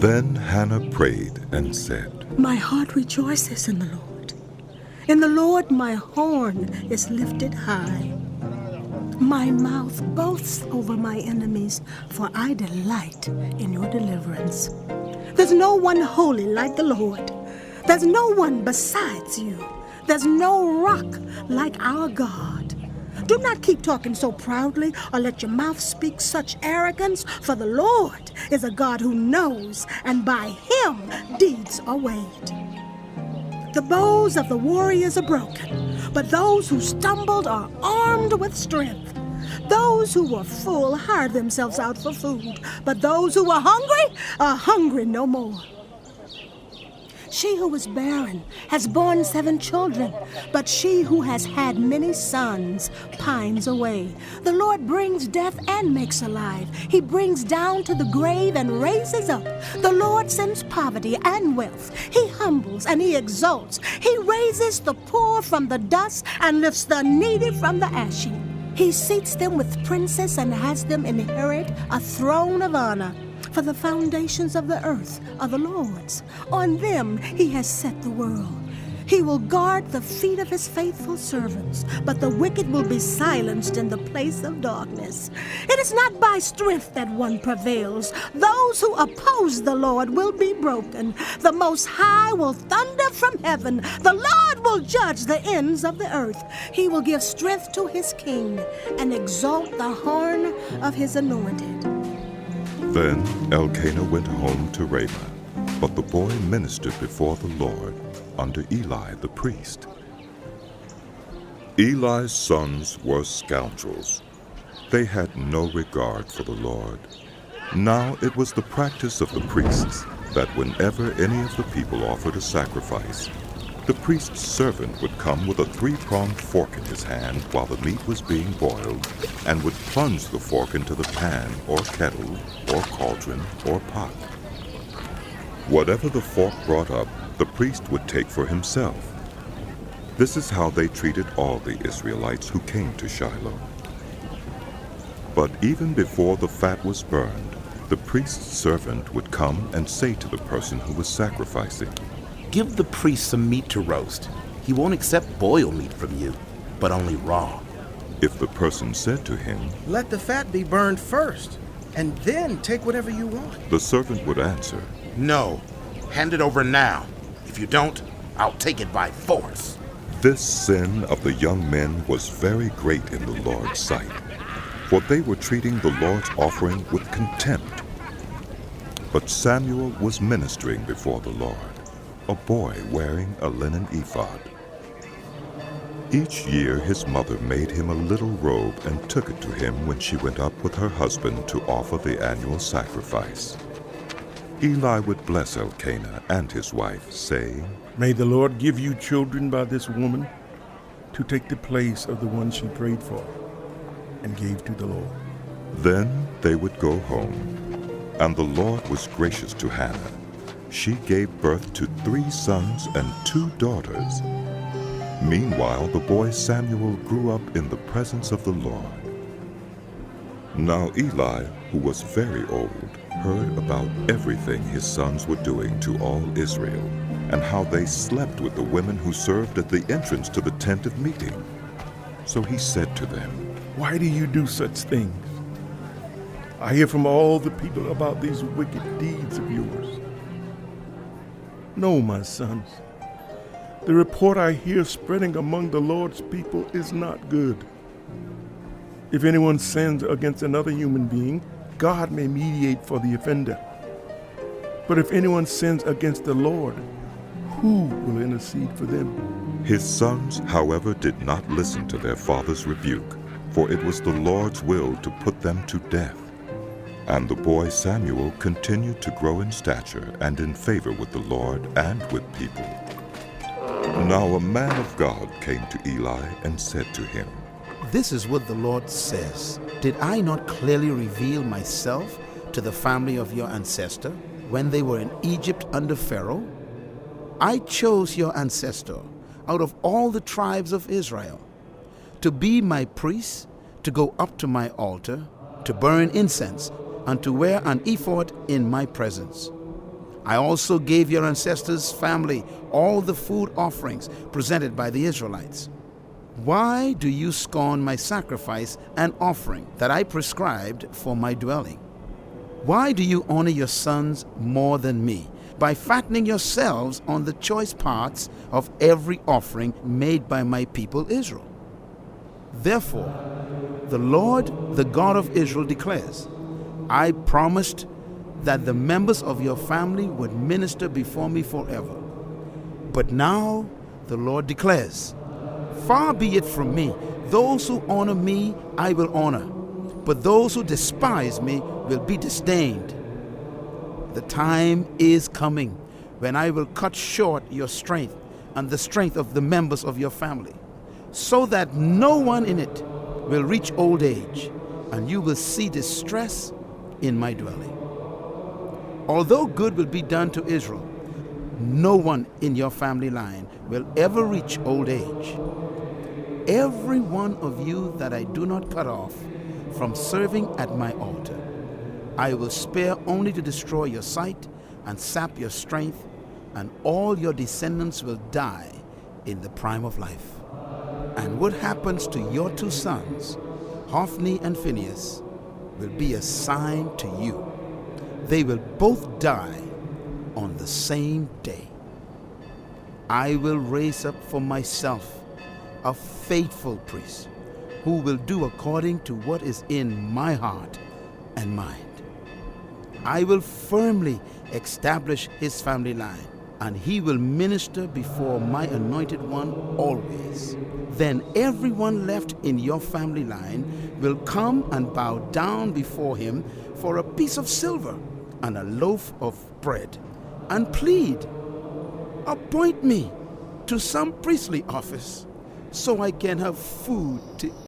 Then Hannah prayed and said, My heart rejoices in the Lord. In the Lord my horn is lifted high. My mouth boasts over my enemies, for I delight in your deliverance. There's no one holy like the Lord. There's no one besides you. There's no rock like our God. Do not keep talking so proudly or let your mouth speak such arrogance, for the Lord is a God who knows, and by him deeds are weighed. The bows of the warriors are broken, but those who stumbled are armed with strength. Those who were full hired themselves out for food, but those who were hungry are hungry no more. She who was barren has borne 7 children, but she who has had many sons pines away. The Lord brings death and makes alive. He brings down to the grave and raises up. The Lord sends poverty and wealth. He humbles and he exalts. He raises the poor from the dust and lifts the needy from the ash heap. He seats them with princes and has them inherit a throne of honor. For the foundations of the earth are the Lord's. On them he has set the world. He will guard the feet of his faithful servants, but the wicked will be silenced in the place of darkness. It is not by strength that one prevails. Those who oppose the Lord will be broken. The Most High will thunder from heaven. The Lord will judge the ends of the earth. He will give strength to his king and exalt the horn of his anointed. Then Elkanah went home to Ramah, but the boy ministered before the Lord under Eli the priest. Eli's sons were scoundrels. They had no regard for the Lord. Now it was the practice of the priests that whenever any of the people offered a sacrifice, the priest's servant would come with a 3-pronged fork in his hand while the meat was being boiled, and would plunge the fork into the pan or kettle or cauldron or pot. Whatever the fork brought up, the priest would take for himself. This is how they treated all the Israelites who came to Shiloh. But even before the fat was burned, the priest's servant would come and say to the person who was sacrificing, Give the priest some meat to roast. He won't accept boiled meat from you, but only raw. If the person said to him, Let the fat be burned first, and then take whatever you want, the servant would answer, No, hand it over now. If you don't, I'll take it by force. This sin of the young men was very great in the Lord's sight, for they were treating the Lord's offering with contempt. But Samuel was ministering before the Lord, a boy wearing a linen ephod. Each year his mother made him a little robe and took it to him when she went up with her husband to offer the annual sacrifice. Eli would bless Elkanah and his wife, saying, May the Lord give you children by this woman to take the place of the one she prayed for and gave to the Lord. Then they would go home, and the Lord was gracious to Hannah. She gave birth to 3 sons and 2 daughters. Meanwhile, the boy Samuel grew up in the presence of the Lord. Now Eli, who was very old, heard about everything his sons were doing to all Israel, and how they slept with the women who served at the entrance to the tent of meeting. So he said to them, Why do you do such things? I hear from all the people about these wicked deeds of yours. No, my sons, the report I hear spreading among the Lord's people is not good. If anyone sins against another human being, God may mediate for the offender. But if anyone sins against the Lord, who will intercede for them? His sons, however, did not listen to their father's rebuke, for it was the Lord's will to put them to death. And the boy Samuel continued to grow in stature and in favor with the Lord and with people. Now a man of God came to Eli and said to him, This is what the Lord says. Did I not clearly reveal myself to the family of your ancestor when they were in Egypt under Pharaoh? I chose your ancestor out of all the tribes of Israel to be my priest, to go up to my altar, to burn incense, and to wear an ephod in my presence. I also gave your ancestors' family all the food offerings presented by the Israelites. Why do you scorn my sacrifice and offering that I prescribed for my dwelling? Why do you honor your sons more than me by fattening yourselves on the choice parts of every offering made by my people Israel? Therefore, the Lord, the God of Israel, declares, I promised that the members of your family would minister before me forever. But now the Lord declares, far be it from me, those who honor me I will honor, but those who despise me will be disdained. The time is coming when I will cut short your strength and the strength of the members of your family, so that no one in it will reach old age, and you will see distress in my dwelling. Although good will be done to Israel, no one in your family line will ever reach old age. Every one of you that I do not cut off from serving at my altar, I will spare only to destroy your sight and sap your strength, and all your descendants will die in the prime of life. And what happens to your two sons, Hophni and Phinehas, will be a sign to you. They will both die on the same day. I will raise up for myself a faithful priest who will do according to what is in my heart and mind. I will firmly establish his family line, and he will minister before my anointed one always. Then everyone left in your family line will come and bow down before him for a piece of silver and a loaf of bread, and plead, appoint me to some priestly office so I can have food to